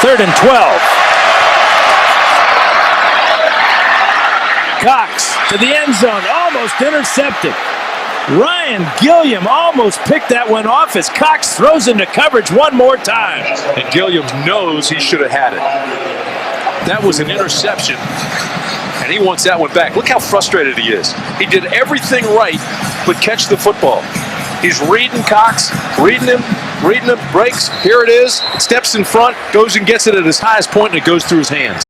3rd and 12. Cox to the end zone, almost intercepted. Ryan Gilliam almost picked that one off as Cox throws into coverage one more time. And Gilliam knows he should have had it. That was an interception, and he wants that one back. Look how frustrated he is. He did everything right but catch the football. He's reading Cox, reading him, breaks. Here it is, steps in front, goes and gets it at his highest point, and it goes through his hands.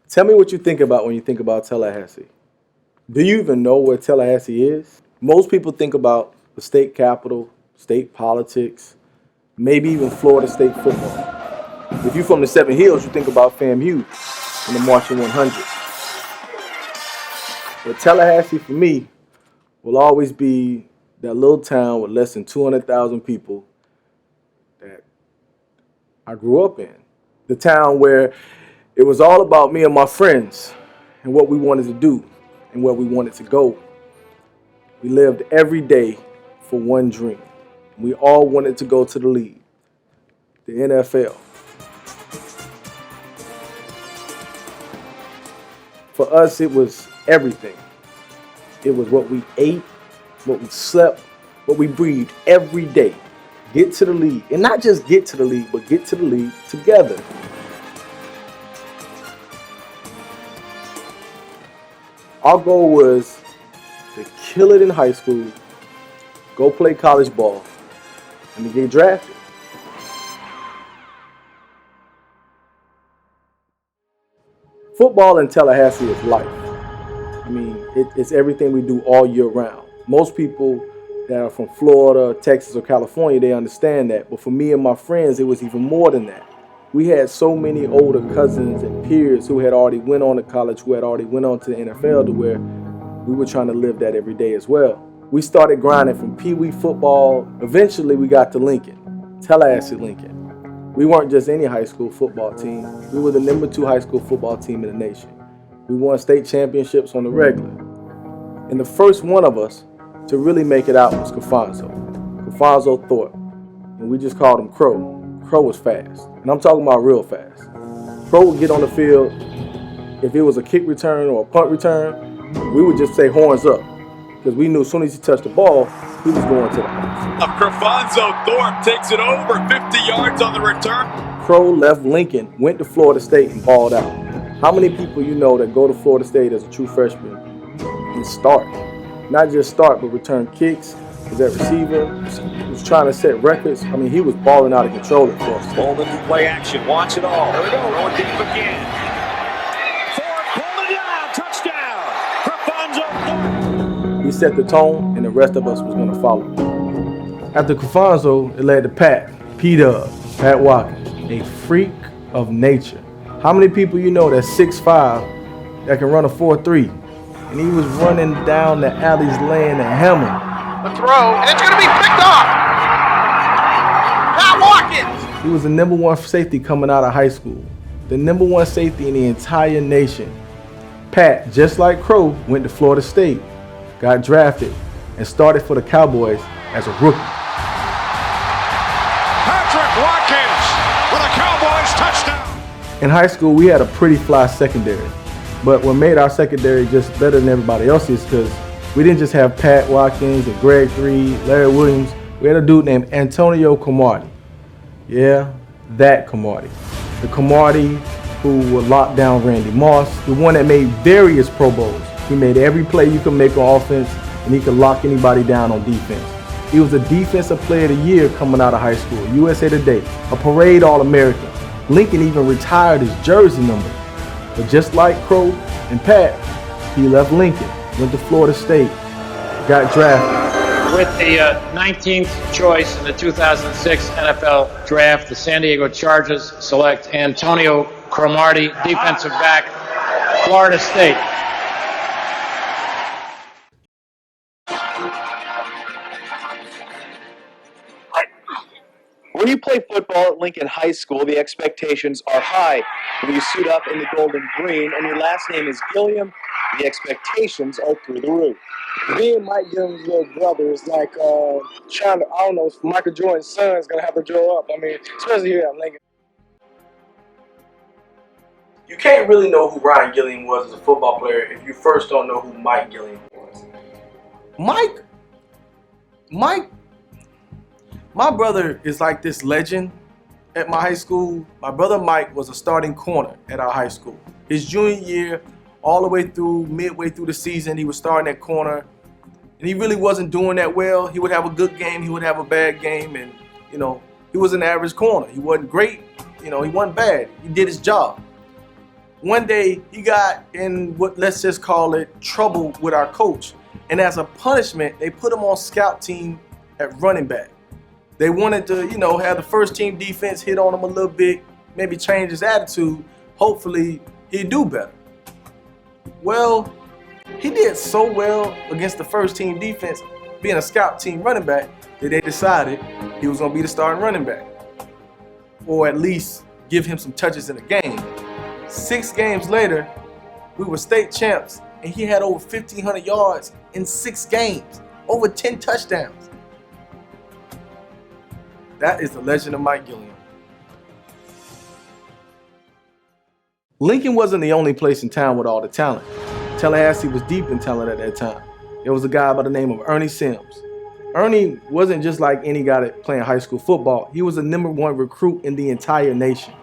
Tell me what you think about when you think about Tallahassee. Do you even know where Tallahassee is? Most people think about the state capital, state politics, maybe even Florida State football. If you're from the Seven Hills, you think about FAMU and the Marching 100. But Tallahassee, for me, will always be that little town with less than 200,000 people that I grew up in. The town where it was all about me and my friends and what we wanted to do and where we wanted to go. We lived every day for one dream. We all wanted to go to the league, the NFL. For us, it was everything. It was what we ate, what we slept, what we breathed every day. Get to the league. And not just get to the league, but get to the league together. Our goal was to kill it in high school, go play college ball, and to get drafted. Football in Tallahassee is life. I mean, it's everything we do all year round. Most people that are from Florida, Texas, or California, they understand that. But for me and my friends, it was even more than that. We had so many older cousins and peers who had already went on to college, who had already went on to the NFL, to where we were trying to live that every day as well. We started grinding from Pee Wee football. Eventually, we got to Lincoln, Tallahassee Lincoln. We weren't just any high school football team. We were the #2 high school football team in the nation. We won state championships on the regular. And the first one of us to really make it out was Craphonso Thorpe. And we just called him Crow. Crow was fast, and I'm talking about real fast. Crow would get on the field. If it was a kick return or a punt return, we would just say horns up, because we knew as soon as he touched the ball, he was going to the house. Craphonso Thorpe takes it over 50 yards on the return. Crow left Lincoln, went to Florida State, and balled out. How many people you know that go to Florida State as a true freshman and start? Not just start, but return kicks, was at receiver, was trying to set records. I mean, he was balling out of control at Florida State. Bowman to play action, watch it all. There we go, going deep again. Thorpe pulling it down, touchdown, Craphonso Thorpe. He set the tone, and the rest of us was going to follow. After Craphonso, it led to Pat Watkins, a freak of nature. How many people you know that's 6'5", that can run a 4.3? And he was running down the alleys laying a hammer. The throw, and it's going to be picked off. Pat Watkins. He was the #1 safety coming out of high school, the #1 safety in the entire nation. Pat, just like Crow, went to Florida State, got drafted, and started for the Cowboys as a rookie. Patrick Watkins with a Cowboys touchdown. In high school, we had a pretty fly secondary. But what made our secondary just better than everybody else's because we didn't just have Pat Watkins and Greg Reed, Larry Williams. We had a dude named Antonio Cromartie. Yeah, that Cromartie. The Cromartie who would lock down Randy Moss, the one that made various Pro Bowls. He made every play you could make on offense, and he could lock anybody down on defense. He was a Defensive Player of the Year coming out of high school, USA Today, a parade All-American. Lincoln even retired his jersey number. But just like Crow and Pat, he left Lincoln, went to Florida State, got drafted. With the 19th choice in the 2006 NFL Draft, the San Diego Chargers select Antonio Cromartie, defensive back, Florida State. When you play football at Lincoln High School, the expectations are high. When you suit up in the gold and green and your last name is Gilliam, the expectations are through the roof. Being Mike Gilliam's little brother is like trying to, I don't know, if Michael Jordan's son is going to have to grow up. I mean, especially here at Lincoln. You can't really know who Ryan Gilliam was as a football player if you first don't know who Mike Gilliam was. Mike, my brother is like this legend at my high school. My brother Mike was a starting corner at our high school. His junior year, all the way through, midway through the season, he was starting at corner. And he really wasn't doing that well. He would have a good game, he would have a bad game, and, you know, he was an average corner. He wasn't great, you know, he wasn't bad. He did his job. One day, he got in what, let's just call it, trouble with our coach. And as a punishment, they put him on scout team at running back. They wanted to, you know, have the first team defense hit on him a little bit, maybe change his attitude. Hopefully, he'd do better. Well, he did so well against the first team defense, being a scout team running back, that they decided he was going to be the starting running back. Or at least give him some touches in the game. 6 games later, we were state champs, and he had over 1,500 yards in 6 games, over 10 touchdowns. That is the legend of Mike Gilliam. Lincoln wasn't the only place in town with all the talent. Tallahassee was deep in talent at that time. There was a guy by the name of Ernie Sims. Ernie wasn't just like any guy that playing high school football. He was the #1 recruit in the entire nation.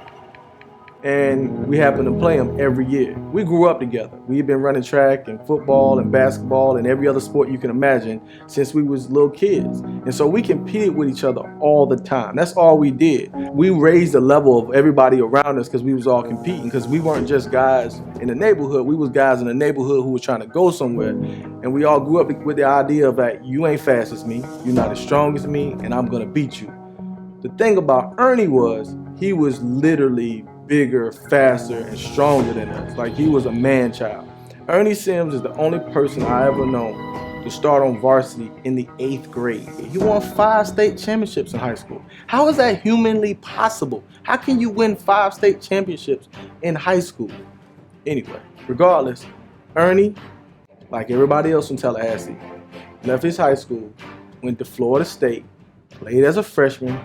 And we happened to play him every year. We grew up together. We've been running track and football and basketball and every other sport you can imagine since we was little kids. And so we competed with each other all the time. That's all we did. We raised the level of everybody around us because we was all competing, because we weren't just guys in the neighborhood. We was guys in the neighborhood who was trying to go somewhere. And we all grew up with the idea of that you ain't fast as me, you're not as strong as me, and I'm gonna beat you. The thing about Ernie was he was literally bigger, faster, and stronger than us. Like, he was a man-child. Ernie Sims is the only person I ever known to start on varsity in the 8th grade. He won 5 state championships in high school. How is that humanly possible? How can you win 5 state championships in high school? Anyway, regardless, Ernie, like everybody else in Tallahassee, left his high school, went to Florida State, played as a freshman,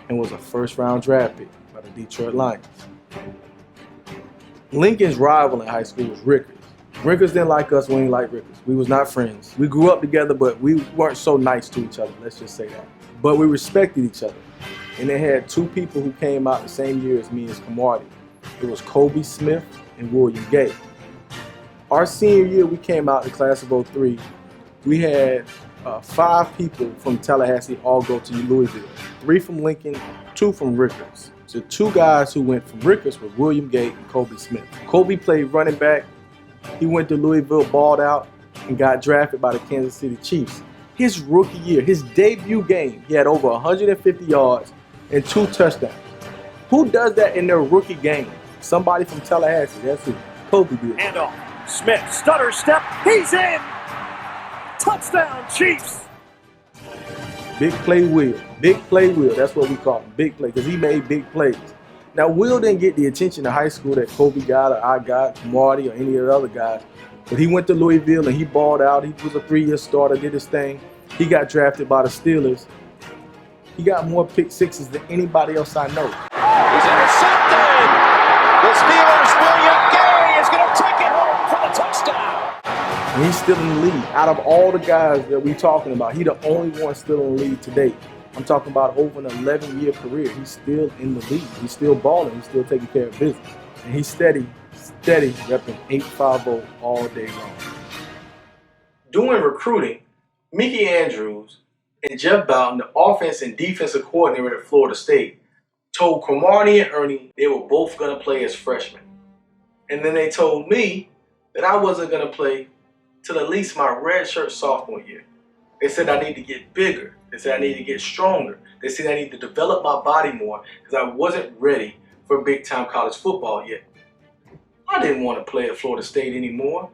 and was a first-round draft pick by the Detroit Lions. Lincoln's rival in high school was Rickers. Rickers didn't like us, we didn't like Rickers. We was not friends. We grew up together, but we weren't so nice to each other, let's just say that. But we respected each other. And they had 2 people who came out the same year as me as Cromartie. It was Kolby Smith and William Gay. Our senior year, we came out in the class of 03. We had 5 people from Tallahassee all go to Louisville. 3 from Lincoln, 2 from Rickers. The 2 guys who went from Rickers were William Gay and Kolby Smith. Kolby played running back. He went to Louisville, balled out, and got drafted by the Kansas City Chiefs. His rookie year, his debut game, he had over 150 yards and 2 touchdowns. Who does that in their rookie game? Somebody from Tallahassee, that's who. Kolby did. Handoff. Smith, stutter step, he's in! Touchdown, Chiefs! Big play Will. Big play Will. That's what we call him. Big play, because he made big plays. Now, Will didn't get the attention in high school that Kolby got or I got, Cromartie, or any of the other guys. But he went to Louisville and he balled out. He was a 3-year starter, did his thing. He got drafted by the Steelers. He got more pick sixes than anybody else I know. He's intercepted. The Steelers' William Gay is going to take it home. And he's still in the league. Out of all the guys that we're talking about, he's the only one still in the league today. I'm talking about over an 11-year career. He's still in the league. He's still balling. He's still taking care of business. And he's steady repping 850 all day long. Doing recruiting, Mickey Andrews and Jeff Bowden, the offense and defensive coordinator at Florida State, told Cromartie and Ernie they were both going to play as freshmen. And then they told me that I wasn't going to play till at least my redshirt sophomore year. They said I need to get bigger. They said I need to get stronger. They said I need to develop my body more because I wasn't ready for big-time college football yet. I didn't want to play at Florida State anymore.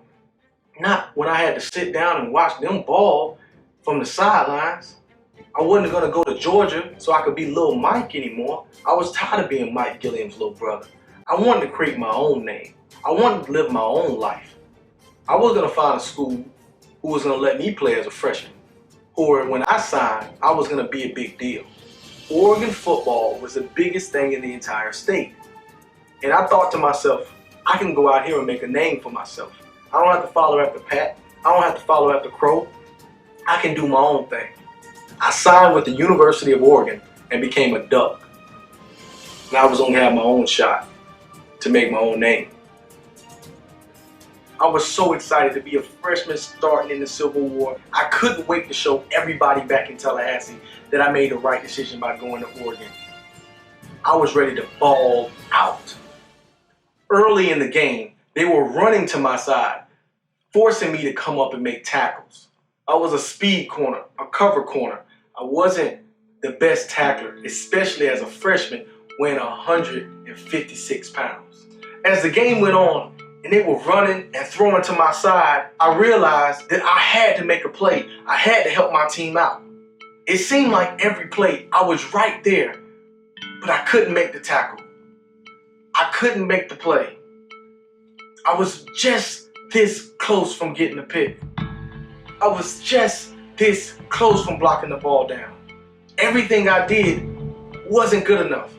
Not when I had to sit down and watch them ball from the sidelines. I wasn't going to go to Georgia so I could be Little Mike anymore. I was tired of being Mike Gilliam's little brother. I wanted to create my own name. I wanted to live my own life. I was going to find a school who was going to let me play as a freshman. Or when I signed, I was going to be a big deal. Oregon football was the biggest thing in the entire state. And I thought to myself, I can go out here and make a name for myself. I don't have to follow after Pat. I don't have to follow after Crow. I can do my own thing. I signed with the University of Oregon and became a Duck. And I was going to have my own shot to make my own name. I was so excited to be a freshman starting in the Civil War. I couldn't wait to show everybody back in Tallahassee that I made the right decision by going to Oregon. I was ready to ball out. Early in the game, they were running to my side, forcing me to come up and make tackles. I was a speed corner, a cover corner. I wasn't the best tackler, especially as a freshman weighing 156 pounds. As the game went on, and they were running and throwing to my side, I realized that I had to make a play. I had to help my team out. It seemed like every play I was right there, but I couldn't make the tackle. I couldn't make the play. I was just this close from getting the pick. I was just this close from blocking the ball down. Everything I did wasn't good enough.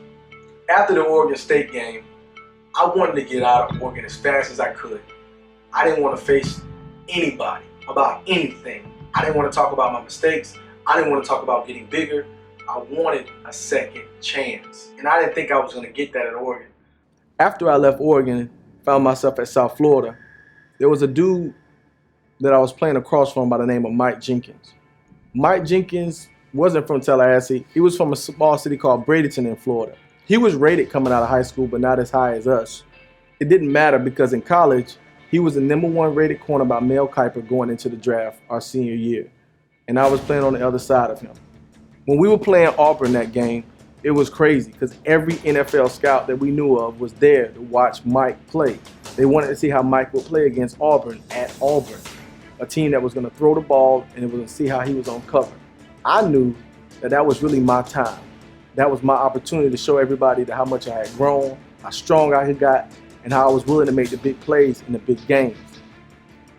After the Oregon State game, I wanted to get out of Oregon as fast as I could. I didn't want to face anybody about anything. I didn't want to talk about my mistakes. I didn't want to talk about getting bigger. I wanted a second chance. And I didn't think I was going to get that at Oregon. After I left Oregon, found myself at South Florida, there was a dude that I was playing across from by the name of Mike Jenkins. Mike Jenkins wasn't from Tallahassee. He was from a small city called Bradenton in Florida. He was rated coming out of high school, but not as high as us. It didn't matter because in college, he was the #1 rated corner by Mel Kiper going into the draft our senior year. And I was playing on the other side of him. When we were playing Auburn that game, it was crazy because every NFL scout that we knew of was there to watch Mike play. They wanted to see how Mike would play against Auburn at Auburn, a team that was going to throw the ball and it was going to see how he was on cover. I knew that was really my time. That was my opportunity to show everybody how much I had grown, how strong I had got, and how I was willing to make the big plays in the big games.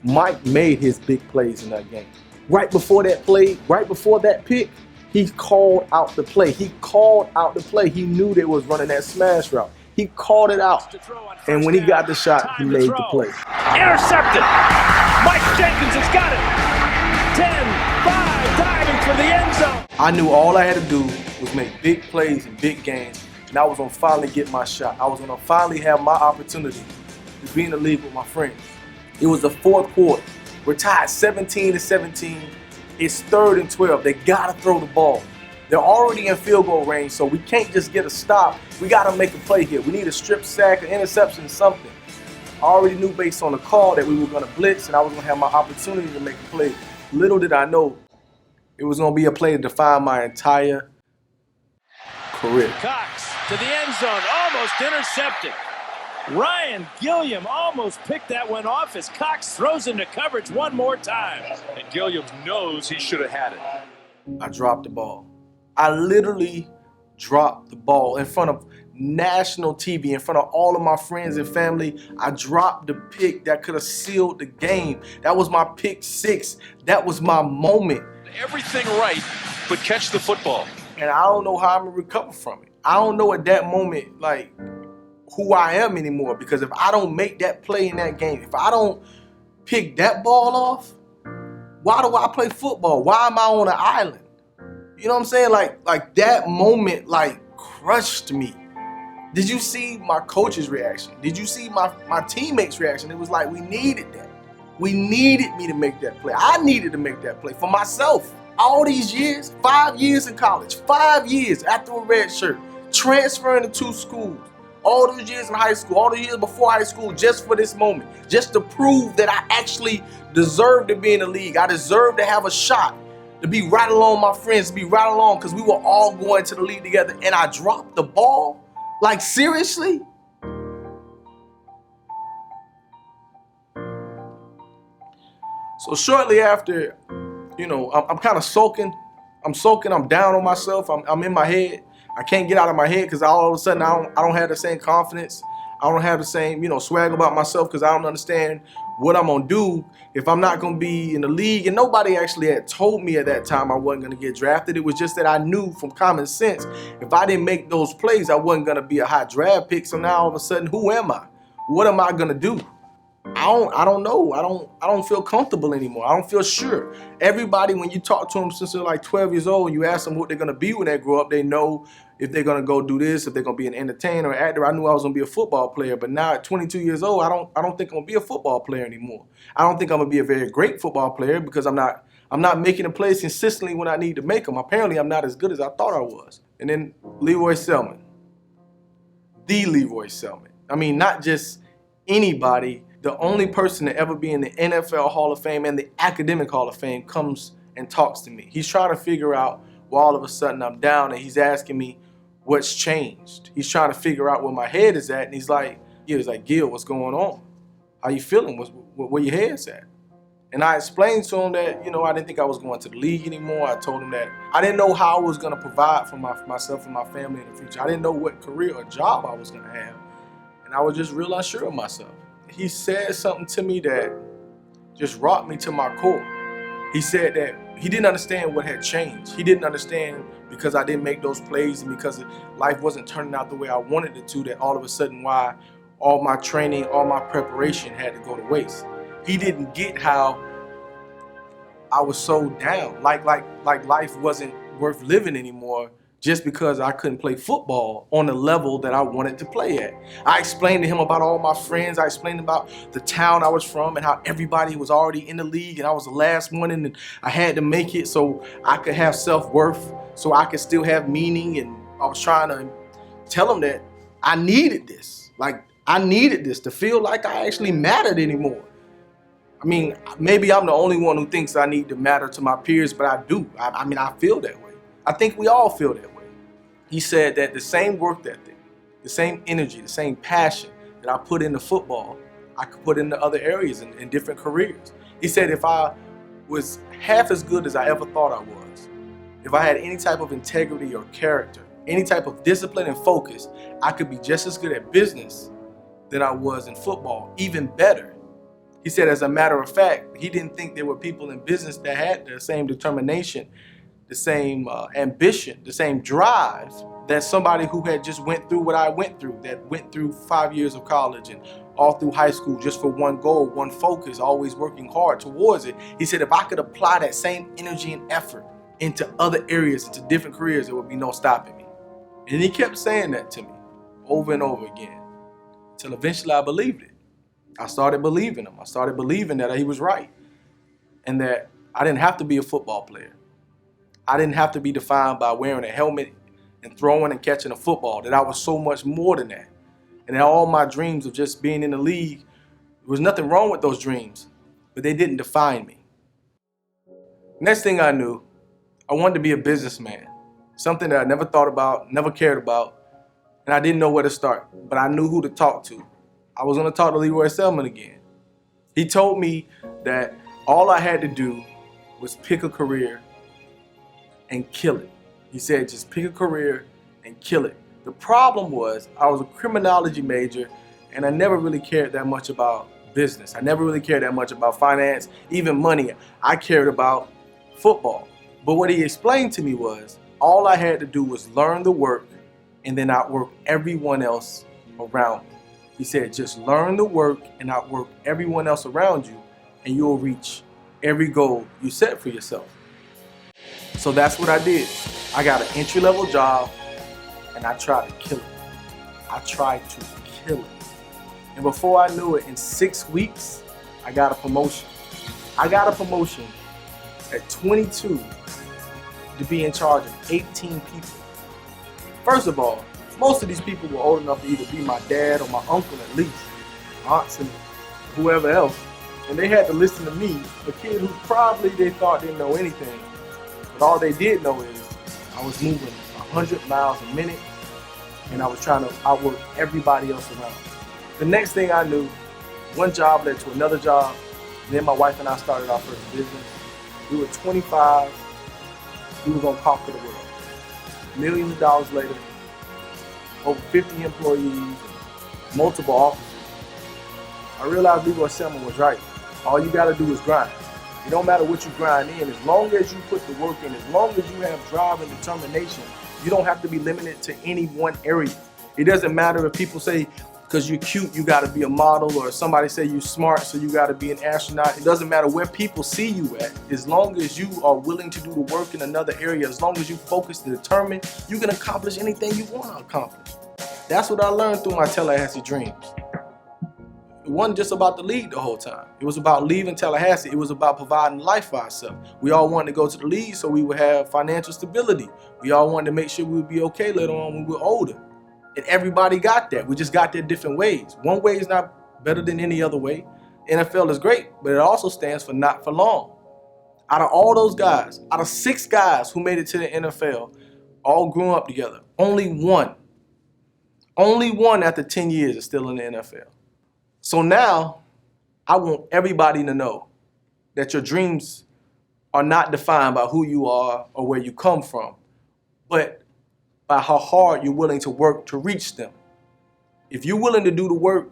Mike made his big plays in that game. Right before that play, right before that pick, he called out the play. He called out the play. He knew they was running that smash route. He called it out. And when he got the shot, he made the play. Intercepted. Mike Jenkins has got it. 10-5, diving for the end zone. I knew all I had to do was make big plays in big games, and I was going to finally get my shot. I was going to finally have my opportunity to be in the league with my friends. It was the fourth quarter. We're tied 17-17. It's 3rd and 12. They got to throw the ball. They're already in field goal range, so we can't just get a stop. We got to make a play here. We need a strip sack, an interception, something. I already knew based on the call that we were going to blitz, and I was going to have my opportunity to make a play. Little did I know it was going to be a play to define my entire career. Cox to the end zone, almost intercepted. Ryan Gilliam almost picked that one off as Cox throws into coverage one more time. And Gilliam knows he should have had it. I dropped the ball. I literally dropped the ball in front of national TV, in front of all of my friends and family. I dropped the pick that could have sealed the game. That was my pick 6. That was my moment. Everything right, but catch the football. And I don't know how I'm going to recover from it. I don't know at that moment, who I am anymore, because if I don't make that play in that game, if I don't pick that ball off? Why do I play football? Why am I on an island? You know what I'm saying? Like that moment crushed me. Did you see my coach's reaction? Did you see my teammates' reaction? It was like we needed that. We needed me to make that play. I needed to make that play for myself. All these years, 5 years in college, 5 years after a red shirt, transferring to 2 schools, all those years in high school, all the years before high school, just for this moment, just to prove that I actually deserve to be in the league. I deserve to have a shot, to be right along my friends, to be right along, because we were all going to the league together, and I dropped the ball? Like, seriously? So shortly after, I'm kind of sulking. I'm sulking. I'm down on myself. I'm in my head. I can't get out of my head because all of a sudden I don't have the same confidence. I don't have the same, swag about myself because I don't understand what I'm going to do if I'm not going to be in the league. And nobody actually had told me at that time I wasn't going to get drafted. It was just that I knew from common sense, if I didn't make those plays, I wasn't going to be a high draft pick. So now all of a sudden, who am I? What am I going to do? I don't know. I don't feel comfortable anymore. I don't feel sure. Everybody, when you talk to them since they're like 12 years old, you ask them what they're going to be when they grow up, they know if they're going to go do this, if they're going to be an entertainer or actor. I knew I was going to be a football player, but now at 22 years old, I don't think I'm going to be a football player anymore. I don't think I'm going to be a very great football player because I'm not making the plays consistently when I need to make them. Apparently, I'm not as good as I thought I was. And then Leroy Selman. The Leroy Selman. I mean, not just anybody. The only person to ever be in the NFL Hall of Fame and the Academic Hall of Fame comes and talks to me. He's trying to figure out why all of a sudden I'm down, and he's asking me what's changed. He's trying to figure out where my head is at, and he's like, Gil, what's going on? How you feeling? Where your head's at? And I explained to him that, I didn't think I was going to the league anymore. I told him that I didn't know how I was going to provide for myself and my family in the future. I didn't know what career or job I was going to have. And I was just real unsure of myself. He said something to me that just rocked me to my core. He said that he didn't understand what had changed. He didn't understand because I didn't make those plays and because life wasn't turning out the way I wanted it to, that all of a sudden why all my training, all my preparation had to go to waste. He didn't get how I was so down, like life wasn't worth living anymore just because I couldn't play football on the level that I wanted to play at. I explained to him about all my friends. I explained about the town I was from and how everybody was already in the league and I was the last one and I had to make it so I could have self-worth, so I could still have meaning. And I was trying to tell him that I needed this. I needed this to feel like I actually mattered anymore. I mean, maybe I'm the only one who thinks I need to matter to my peers, but I do. I feel that way. I think we all feel that way. He said that the same work ethic, the same energy, the same passion that I put into football, I could put into other areas in different careers. He said if I was half as good as I ever thought I was, if I had any type of integrity or character, any type of discipline and focus, I could be just as good at business than I was in football, even better. He said, as a matter of fact, he didn't think there were people in business that had the same determination, the same ambition, the same drive that somebody who had just went through what I went through, that went through 5 years of college and all through high school just for one goal, one focus, always working hard towards it. He said, if I could apply that same energy and effort into other areas, into different careers, there would be no stopping me. And he kept saying that to me over and over again until eventually I believed it. I started believing him. I started believing that he was right and that I didn't have to be a football player. I didn't have to be defined by wearing a helmet and throwing and catching a football, that I was so much more than that. And that all my dreams of just being in the league, there was nothing wrong with those dreams, but they didn't define me. Next thing I knew, I wanted to be a businessman, something that I never thought about, never cared about, and I didn't know where to start, but I knew who to talk to. I was going to talk to Leroy Selman again. He told me that all I had to do was pick a career and kill it. He said, just pick a career and kill it. The problem was I was a criminology major and I never really cared that much about business. I never really cared that much about finance, even money. I cared about football. But what he explained to me was all I had to do was learn the work and then outwork everyone else around me. He said, just learn the work and outwork everyone else around you and you'll reach every goal you set for yourself. So that's what I did. I got an entry-level job, and I tried to kill it. I tried to kill it. And before I knew it, in 6 weeks, I got a promotion. I got a promotion at 22 to be in charge of 18 people. First of all, most of these people were old enough to either be my dad or my uncle at least, aunts and whoever else. And they had to listen to me, a kid who probably they thought didn't know anything. But all they did know is I was moving 100 miles a minute, and I was trying to outwork everybody else around. The next thing I knew, one job led to another job. And then my wife and I started our first business. We were 25. We were going to conquer the world. Millions of dollars later, over 50 employees, multiple offices. I realized Leroy Selman was right. All you got to do is grind. It don't matter what you grind in. As long as you put the work in, as long as you have drive and determination, you don't have to be limited to any one area. It doesn't matter if people say, because you're cute, you got to be a model, or somebody say you're smart, so you got to be an astronaut. It doesn't matter where people see you at. As long as you are willing to do the work in another area, as long as you focus and determined, you can accomplish anything you want to accomplish. That's what I learned through my Tallahassee Dreams. It wasn't just about the league the whole time. It was about leaving Tallahassee. It was about providing life for ourselves. We all wanted to go to the league so we would have financial stability. We all wanted to make sure we would be okay later on when we were older. And everybody got that. We just got there different ways. One way is not better than any other way. NFL is great, but it also stands for not for long. Out of all those guys, out of 6 guys who made it to the NFL, all grew up together, only one after 10 years is still in the NFL. So now, I want everybody to know that your dreams are not defined by who you are or where you come from, but by how hard you're willing to work to reach them. If you're willing to do the work,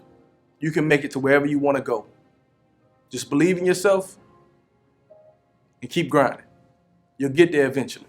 you can make it to wherever you want to go. Just believe in yourself and keep grinding. You'll get there eventually.